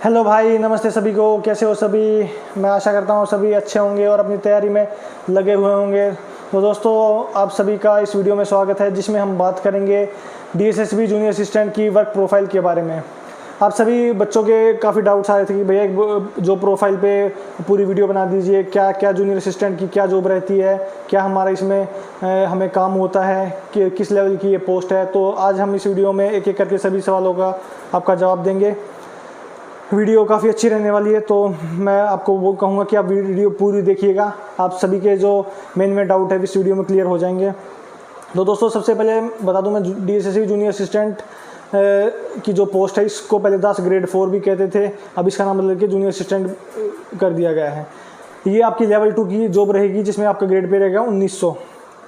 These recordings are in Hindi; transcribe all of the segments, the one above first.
हेलो भाई, नमस्ते सभी को। कैसे हो सभी? मैं आशा करता हूँ सभी अच्छे होंगे और अपनी तैयारी में लगे हुए होंगे। तो दोस्तों, आप सभी का इस वीडियो में स्वागत है, जिसमें हम बात करेंगे डीएसएसबी जूनियर असिस्टेंट की वर्क प्रोफाइल के बारे में। आप सभी बच्चों के काफ़ी डाउट्स आ रहे थे कि भैया जो प्रोफाइल पे पूरी वीडियो बना दीजिए, क्या क्या जूनियर असिस्टेंट की क्या जॉब रहती है, क्या हमारा इसमें हमें काम होता है, कि किस लेवल की ये पोस्ट है। तो आज हम इस वीडियो में एक एक करके सभी सवालों का आपका जवाब देंगे। वीडियो काफ़ी अच्छी रहने वाली है, तो मैं आपको वो कहूँगा कि आप वीडियो पूरी देखिएगा। आप सभी के जो मेन डाउट है इस वीडियो में क्लियर हो जाएंगे। तो दोस्तों, सबसे पहले बता दूं, मैं डीएसएसबी जूनियर असिस्टेंट की जो पोस्ट है, इसको पहले 10 ग्रेड 4 भी कहते थे, अब इसका नाम बदल के जूनियर असिस्टेंट कर दिया गया है। ये आपकी लेवल 2 की जॉब रहेगी, जिसमें आपका ग्रेड पे रहेगा 1900।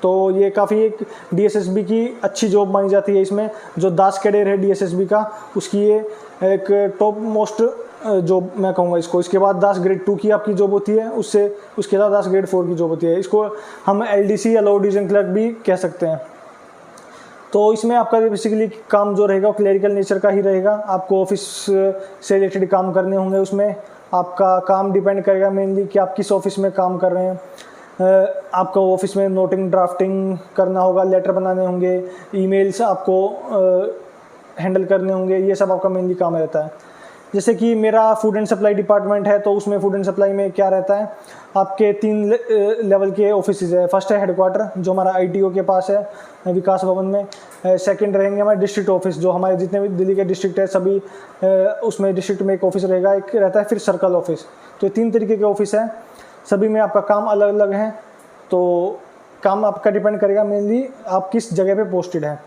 तो ये काफ़ी एक डीएसएसबी की अच्छी जॉब मानी जाती है। इसमें जो दास कैडेर है डीएसएसबी का, उसकी ये एक टॉप मोस्ट जॉब मैं कहूँगा इसको। इसके बाद 10 ग्रेड 2 की आपकी जॉब होती है, उसके बाद 10 ग्रेड 4 की जॉब होती है। इसको हम एलडीसी या लो डिवीजन क्लर्क भी कह सकते हैं। तो इसमें आपका बेसिकली काम जो रहेगा वो क्लरिकल नेचर का ही रहेगा। आपको ऑफिस से रिलेटेड काम करने होंगे। उसमें आपका काम डिपेंड करेगा मेनली कि आप किस ऑफिस में काम कर रहे हैं। आपको ऑफिस में नोटिंग ड्राफ्टिंग करना होगा, लेटर बनाने होंगे, ईमेल्स आपको हैंडल करने होंगे। ये सब आपका मेनली काम रहता है। जैसे कि मेरा फूड एंड सप्लाई डिपार्टमेंट है, तो उसमें फूड एंड सप्लाई में क्या रहता है, आपके 3 लेवल के ऑफिस है। फर्स्ट है हेडक्वार्टर, जो हमारा आईटीओ के पास है विकास भवन में। सेकंड रहेंगे हमारे डिस्ट्रिक्ट ऑफिस, जो हमारे जितने भी दिल्ली के डिस्ट्रिक्ट है सभी, उसमें डिस्ट्रिक्ट में एक ऑफिस रहेगा। एक रहता है फिर सर्कल ऑफिस। तो 3 तरीके के ऑफिस हैं, सभी में आपका काम अलग अलग है। तो काम आपका डिपेंड करेगा मेनली आप किस जगह पे पोस्टेड है।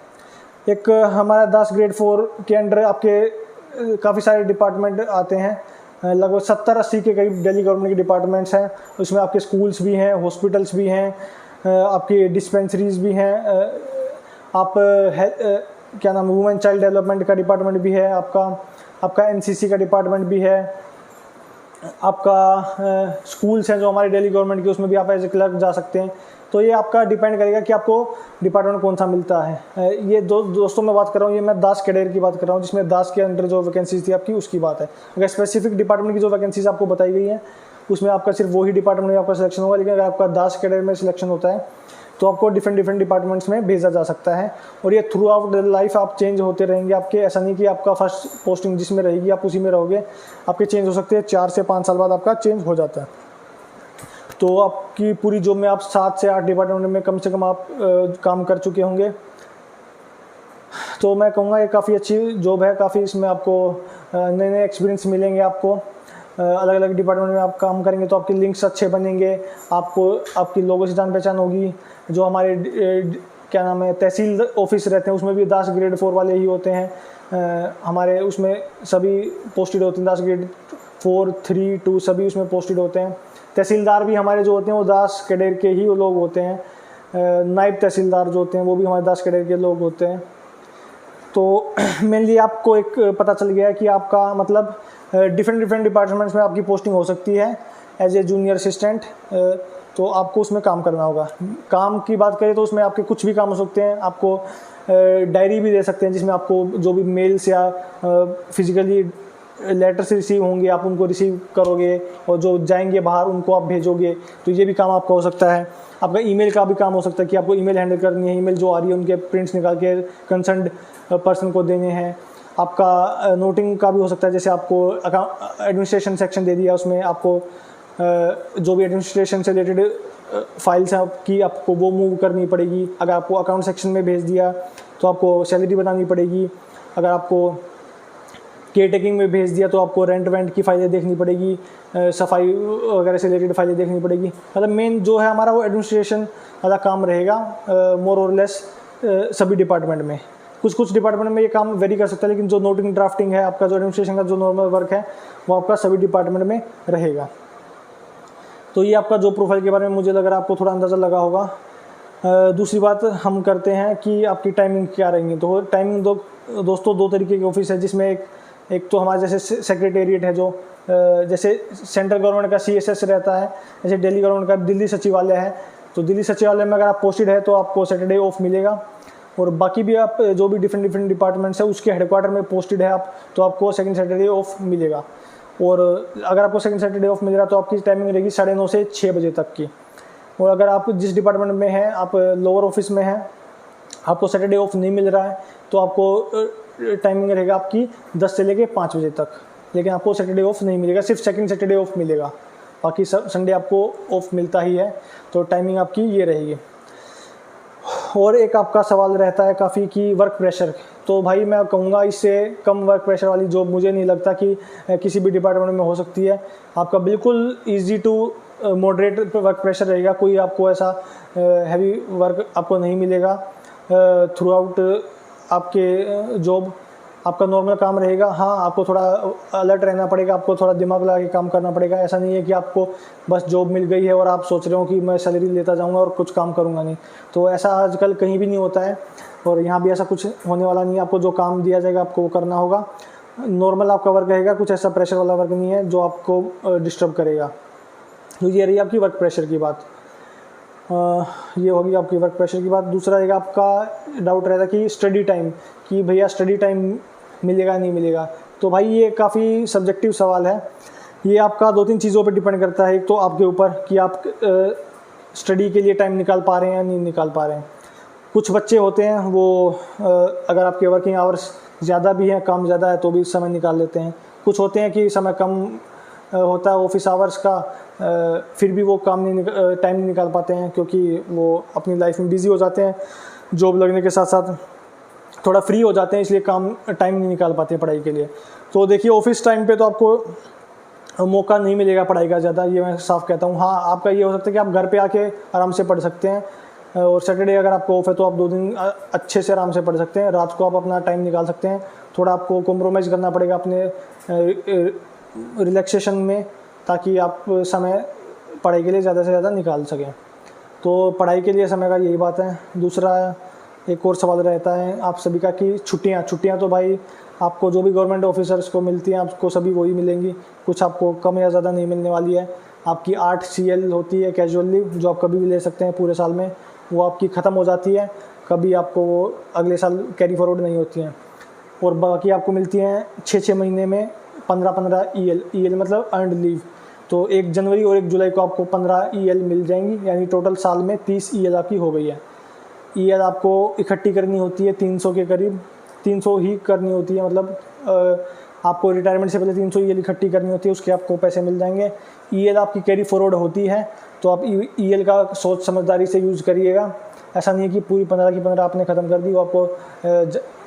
एक हमारा 10 ग्रेड 4 के अंडर आपके काफ़ी सारे डिपार्टमेंट आते हैं। लगभग 70-80 के करीब दिल्ली गवर्नमेंट के डिपार्टमेंट्स हैं। उसमें आपके स्कूल्स भी हैं, हॉस्पिटल्स भी हैं, आपकी डिस्पेंसरीज भी हैं। आप क्या नाम, वुमेन चाइल्ड डेवलपमेंट का डिपार्टमेंट भी है, आपका एनसीसी का डिपार्टमेंट भी है, आपका स्कूल्स हैं जो हमारे दिल्ली गवर्नमेंट के, उसमें भी आप एज ए क्लर्क जा सकते हैं। तो ये आपका डिपेंड करेगा कि आपको डिपार्टमेंट कौन सा मिलता है। ये दोस्तों मैं बात कर रहा हूँ, ये मैं दास कैडेर की बात कर रहा हूँ, जिसमें दास के अंडर जो वैकेंसीज थी आपकी, उसकी बात है। अगर स्पेसिफिक डिपार्टमेंट की जो वैकेंसीज आपको बताई गई हैं, उसमें आपका सिर्फ वही डिपार्टमेंट में आपका सिलेक्शन होगा। लेकिन अगर आपका दास कैडेर में सिलेक्शन होता है तो आपको डिफरेंट डिपार्टमेंट्स में भेजा जा सकता है। और ये थ्रू आउट लाइफ आप चेंज होते रहेंगे आपके। ऐसा नहीं कि आपका फर्स्ट पोस्टिंग जिसमें रहेगी आप उसी में रहोगे, आपके चेंज हो सकते हैं। 4 से 5 साल बाद आपका चेंज हो जाता है। तो आपकी पूरी जॉब में आप 7 से 8 डिपार्टमेंट में कम से कम आप काम कर चुके होंगे। तो मैं कहूँगा ये काफ़ी अच्छी जॉब है। काफ़ी इसमें आपको नए नए एक्सपीरियंस मिलेंगे। आपको अलग अलग डिपार्टमेंट में आप काम करेंगे तो आपके लिंक्स अच्छे बनेंगे, आपको आपकी लोगों से जान पहचान होगी। जो हमारे क्या नाम है, तहसील ऑफिस रहते हैं, उसमें भी 10 ग्रेड 4 वाले ही होते हैं। हमारे उसमें सभी पोस्टेड होते हैं, 10 ग्रेड 4, 3, 2 सभी उसमें पोस्टेड होते हैं। तहसीलदार भी हमारे जो होते हैं वो 10 कैडेर के ही वो लोग होते हैं। नायब तहसीलदार जो होते हैं वो भी हमारे 10 कैडेर के लोग होते हैं। तो मेनली आपको एक पता चल गया है कि आपका मतलब डिफरेंट डिपार्टमेंट्स में आपकी पोस्टिंग हो सकती है एज ए जूनियर असिस्टेंट। तो आपको उसमें काम करना होगा। काम की बात करें तो उसमें आपके कुछ भी काम हो सकते हैं। आपको डायरी भी दे सकते हैं, जिसमें आपको जो भी मेल्स या फिजिकली लेटर्स रिसीव होंगे आप उनको रिसीव करोगे, और जो जाएंगे बाहर उनको आप भेजोगे। तो ये भी काम आपका हो सकता है। आपका ईमेल का भी काम हो सकता है कि आपको ईमेल हैंडल करनी है। ईमेल जो आ रही है उनके प्रिंट्स निकाल के कंसर्न्ड पर्सन को देने हैं। आपका नोटिंग का भी हो सकता है, जैसे आपको एडमिनिस्ट्रेशन सेक्शन दे दिया, उसमें आपको जो भी एडमिनिस्ट्रेशन से रिलेटेड फाइल्स हैं आपकी, आपको वो मूव करनी पड़ेगी। अगर आपको अकाउंट सेक्शन में भेज दिया तो आपको सैलरी बनानी पड़ेगी। अगर आपको केयर टेकिंग में भेज दिया तो आपको रेंट वेंट की फाइलें देखनी पड़ेगी, सफाई वगैरह से रिलेटेड फाइलें देखनी पड़ेगी। मतलब मेन जो है हमारा वो एडमिनिस्ट्रेशन वाला काम रहेगा, मोर और लेस सभी डिपार्टमेंट में। कुछ डिपार्टमेंट में ये काम वेरी कर सकता है, लेकिन जो नोटिंग ड्राफ्टिंग है आपका, जो एडमिनिस्ट्रेशन का जो नॉर्मल वर्क है, वो आपका सभी डिपार्टमेंट में रहेगा। तो ये आपका जो प्रोफाइल के बारे में मुझे लग रहा है आपको थोड़ा अंदाज़ा लगा होगा। दूसरी बात हम करते हैं कि आपकी टाइमिंग क्या रहेंगी। तो टाइमिंग दोस्तों 2 तरीके के ऑफिस है, जिसमें एक तो हमारा जैसे सेक्रेटेरिएट है, जो जैसे सेंट्रल गवर्नमेंट का CSS रहता है, जैसे दिल्ली गवर्नमेंट का दिल्ली सचिवालय है। तो दिल्ली सचिवालय में अगर आप पोस्टेड है तो आपको सैटरडे ऑफ मिलेगा। और बाकी भी आप जो भी डिफरेंट डिपार्टमेंट्स है उसके हेडक्वार्टर में पोस्टेड है आप, तो आपको सेकंड सैटरडे ऑफ मिलेगा। और अगर आपको सेकंड सैटरडे ऑफ मिल रहा है तो आपकी टाइमिंग रहेगी 9:30 से 6 बजे तक की। और अगर आप जिस डिपार्टमेंट में हैं, आप लोअर ऑफिस में हैं, आपको सैटरडे ऑफ नहीं मिल रहा है तो आपको टाइमिंग रहेगा आपकी 10 से लेके 5 बजे तक, लेकिन आपको सैटरडे ऑफ नहीं मिलेगा, सिर्फ सेकंड सैटरडे ऑफ मिलेगा, बाकी संडे आपको ऑफ मिलता ही है। तो टाइमिंग आपकी ये रहेगी। और एक आपका सवाल रहता है काफ़ी कि वर्क प्रेशर, तो भाई मैं कहूँगा इससे कम वर्क प्रेशर वाली जॉब मुझे नहीं लगता कि किसी भी डिपार्टमेंट में हो सकती है। आपका बिल्कुल easy to moderate work pressure रहेगा, कोई आपको ऐसा हैवी वर्क आपको नहीं मिलेगा थ्रू आउट आपके जॉब। आपका नॉर्मल काम रहेगा। हाँ, आपको थोड़ा अलर्ट रहना पड़ेगा, आपको थोड़ा दिमाग लगा के काम करना पड़ेगा। ऐसा नहीं है कि आपको बस जॉब मिल गई है और आप सोच रहे हो कि मैं सैलरी लेता जाऊंगा और कुछ काम करूंगा नहीं, तो ऐसा आजकल कहीं भी नहीं होता है और यहाँ भी ऐसा कुछ होने वाला नहीं है। आपको जो काम दिया जाएगा आपको वो करना होगा। नॉर्मल आपका वर्क रहेगा, कुछ ऐसा प्रेशर वाला वर्क नहीं है जो आपको डिस्टर्ब करेगा। तो ये रही आपकी वर्क प्रेशर की बात। ये होगी आपकी वर्क प्रेशर की बात। दूसरा रहेगा आपका डाउट रहता है कि स्टडी टाइम, कि भैया स्टडी टाइम मिलेगा नहीं मिलेगा। तो भाई ये काफ़ी सब्जेक्टिव सवाल है, ये आपका 2-3 चीज़ों पर डिपेंड करता है। एक तो आपके ऊपर कि आप स्टडी के लिए टाइम निकाल पा रहे हैं या नहीं निकाल पा रहे हैं। कुछ बच्चे होते हैं वो अगर आपके वर्किंग आवर्स ज़्यादा भी हैं, काम ज़्यादा है तो भी समय निकाल लेते हैं। कुछ होते हैं कि समय कम होता है ऑफिस आवर्स का, फिर भी वो टाइम नहीं निकाल पाते हैं क्योंकि वो अपनी लाइफ में बिज़ी हो जाते हैं, जॉब लगने के साथ साथ थोड़ा फ्री हो जाते हैं, इसलिए टाइम नहीं निकाल पाते हैं पढ़ाई के लिए। तो देखिए ऑफिस टाइम पे तो आपको मौका नहीं मिलेगा पढ़ाई का ज़्यादा, ये मैं साफ कहता हूँ। हाँ, आपका ये हो सकता है कि आप घर पे आके आराम से पढ़ सकते हैं और सैटरडे अगर आपको ऑफ है तो आप 2 दिन अच्छे से आराम से पढ़ सकते हैं। रात को आप अपना टाइम निकाल सकते हैं। थोड़ा आपको कॉम्प्रोमाइज़ करना पड़ेगा अपने रिलैक्सेशन में, ताकि आप समय पढ़ाई के लिए ज़्यादा से ज़्यादा निकाल सकें। तो पढ़ाई के लिए समय का यही बात है। दूसरा एक और सवाल रहता है आप सभी का कि छुट्टियाँ तो भाई आपको जो भी गवर्नमेंट ऑफिसर्स को मिलती हैं आपको सभी वही मिलेंगी, कुछ आपको कम या ज़्यादा नहीं मिलने वाली है। आपकी 8 CL होती है कैजुअल लीव, जो आप कभी भी ले सकते हैं पूरे साल में, वो आपकी ख़त्म हो जाती है, कभी आपको वो अगले साल कैरी फॉरवर्ड नहीं होती हैं। और बाकी आपको मिलती हैं 6-6 महीने में 15-15 EL मतलब अर्नड लीव। तो 1 जनवरी और 1 जुलाई को आपको 15 EL मिल जाएंगी, यानी टोटल साल में 30 EL आपकी हो गई है। EL आपको इकट्ठी करनी होती है 300 के करीब, 300 ही करनी होती है, मतलब आपको रिटायरमेंट से पहले 300 EL इकट्ठी करनी होती है, उसके आपको पैसे मिल जाएंगे। EL आपकी कैरी फॉरवर्ड होती है, तो आप EL का सोच समझदारी से यूज़ करिएगा। ऐसा नहीं है कि पूरी 15 की 15 आपने ख़त्म कर दी, वो आपको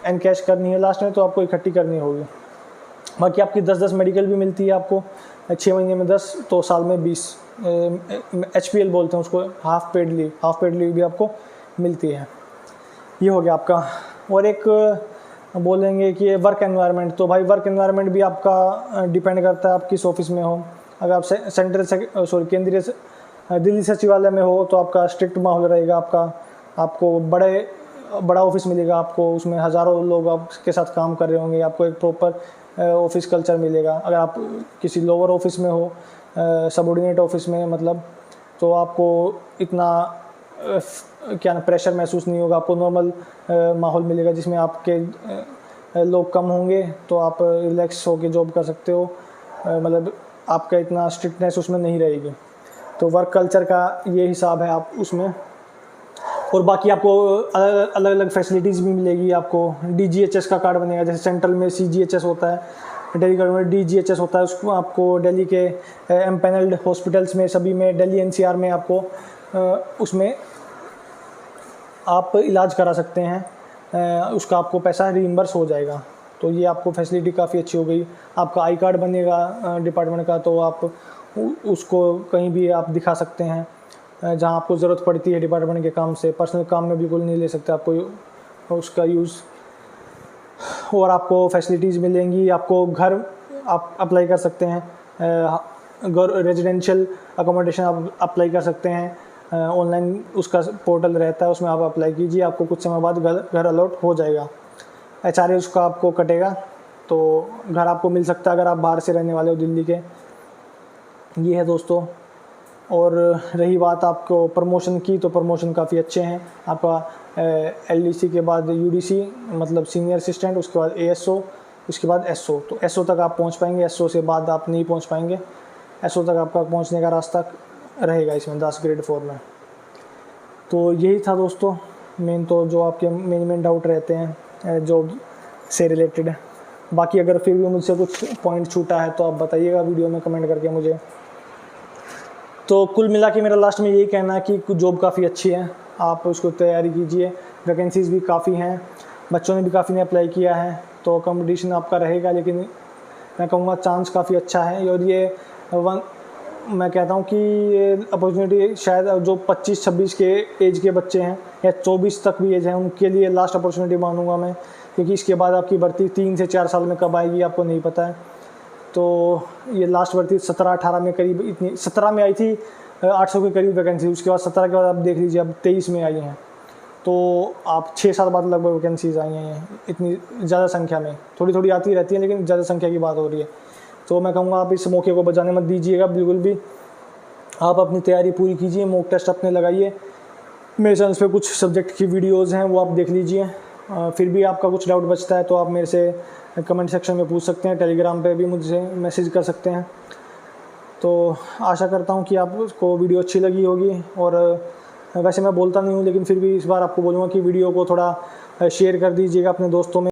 एनकैश करनी है लास्ट में, तो आपको इकट्ठी करनी होगी। बाकी आपकी 10-10 मेडिकल भी मिलती है आपको, 6 महीने में 10, तो साल में 20 HPL बोलते हैं उसको, हाफ पेड लीव भी आपको मिलती है। ये हो गया आपका। और एक बोलेंगे कि वर्क एनवायरनमेंट, तो भाई वर्क एनवायरनमेंट भी आपका डिपेंड करता है आप किस ऑफिस में हो। अगर आप केंद्रीय दिल्ली सचिवालय में हो तो आपका स्ट्रिक्ट माहौल रहेगा, आपको बड़ा ऑफिस मिलेगा, आपको उसमें हज़ारों लोग आपके साथ काम कर रहे होंगे, आपको एक प्रॉपर ऑफिस कल्चर मिलेगा। अगर आप किसी लोअर ऑफिस में हो, सबऑर्डिनेट ऑफिस में मतलब, तो आपको इतना प्रेशर महसूस नहीं होगा, आपको नॉर्मल माहौल मिलेगा जिसमें आपके लोग कम होंगे, तो आप रिलैक्स होकर जॉब कर सकते हो, मतलब आपका इतना स्ट्रिक्टनेस उसमें नहीं रहेगी। तो वर्क कल्चर का ये हिसाब है आप उसमें। और बाकी आपको अलग अलग फैसिलिटीज़ भी मिलेगी। आपको DGHS का कार्ड बनेगा, जैसे सेंट्रल में CGHS होता है, दिल्ली गवर्नमेंट DGHS होता है, उसको आपको दिल्ली के एम्पैनल्ड हॉस्पिटल्स में सभी में, दिल्ली NCR में आपको उसमें आप इलाज करा सकते हैं, उसका आपको पैसा रीइंबर्स हो जाएगा। तो ये आपको फैसिलिटी काफ़ी अच्छी हो गई। आपका आई कार्ड बनेगा डिपार्टमेंट का, तो आप उसको कहीं भी आप दिखा सकते हैं जहाँ आपको ज़रूरत पड़ती है डिपार्टमेंट के काम से। पर्सनल काम में बिल्कुल नहीं ले सकते आपको उसका यूज़। और आपको फैसिलिटीज़ मिलेंगी, आपको घर आप अप्लाई कर सकते हैं, रेजिडेंशियल अकोमोडेशन आप अप्लाई कर सकते हैं, ऑनलाइन उसका पोर्टल रहता है, उसमें आप अप्लाई कीजिए, आपको कुछ समय बाद घर अलॉट हो जाएगा। HRA उसका आपको कटेगा, तो घर आपको मिल सकता है अगर आप बाहर से रहने वाले हो दिल्ली के। ये है दोस्तों। और रही बात आपको प्रमोशन की, तो प्रमोशन काफ़ी अच्छे हैं। आपका LDC के बाद UDC मतलब सीनियर असिस्टेंट, उसके बाद ASO, इसके बाद SO, तो SO तक आप पहुंच पाएंगे, SO से बाद आप नहीं पहुंच पाएंगे। SO तक आपका पहुंचने का रास्ता रहेगा इसमें 10 ग्रेड 4 में। तो यही था दोस्तों मेन, तो जो आपके मेन डाउट रहते हैं जॉब से रिलेटेड। बाकी अगर फिर भी मुझसे कुछ पॉइंट छूटा है तो आप बताइएगा वीडियो में कमेंट करके मुझे। तो कुल मिला के मेरा लास्ट में यही कहना है कि जॉब काफ़ी अच्छी है, आप उसको तैयारी कीजिए, वैकेंसीज़ भी काफ़ी हैं, बच्चों ने भी काफ़ी ने अप्लाई किया है, तो कंपटीशन आपका रहेगा, लेकिन मैं कहूँगा चांस काफ़ी अच्छा है। और ये मैं कहता हूँ कि ये अपॉर्चुनिटी शायद जो 25-26 के एज के बच्चे हैं या 24 तक भी एज है उनके लिए लास्ट अपॉर्चुनिटी मानूंगा मैं, क्योंकि इसके बाद आपकी भर्ती 3 से 4 साल में कब आएगी आपको नहीं पता है। तो ये लास्ट भर्ती 17-18 में करीब, इतनी 17 में आई थी 800 के करीब वैकेंसी, उसके बाद 17 के बाद आप देख लीजिए अब 23 में आई हैं, तो आप 6 साल बाद लगभग वैकेंसीज आई हैं इतनी ज़्यादा संख्या में। थोड़ी थोड़ी आती रहती है लेकिन ज़्यादा संख्या की बात हो रही है। तो मैं कहूँगा आप इस मौके को बचाने मत दीजिएगा बिल्कुल भी, आप अपनी तैयारी पूरी कीजिए, मॉक टेस्ट अपने लगाइए। मेरे चैनल पे कुछ सब्जेक्ट की वीडियोज़ हैं वो आप देख लीजिए। फिर भी आपका कुछ डाउट बचता है तो आप मेरे से कमेंट सेक्शन में पूछ सकते हैं, टेलीग्राम पे भी मुझसे मैसेज कर सकते हैं। तो आशा करता हूँ कि आपको वीडियो अच्छी लगी होगी। और वैसे मैं बोलता नहीं हूँ लेकिन फिर भी इस बार आपको बोलूँगा कि वीडियो को थोड़ा शेयर कर दीजिएगा अपने दोस्तों में।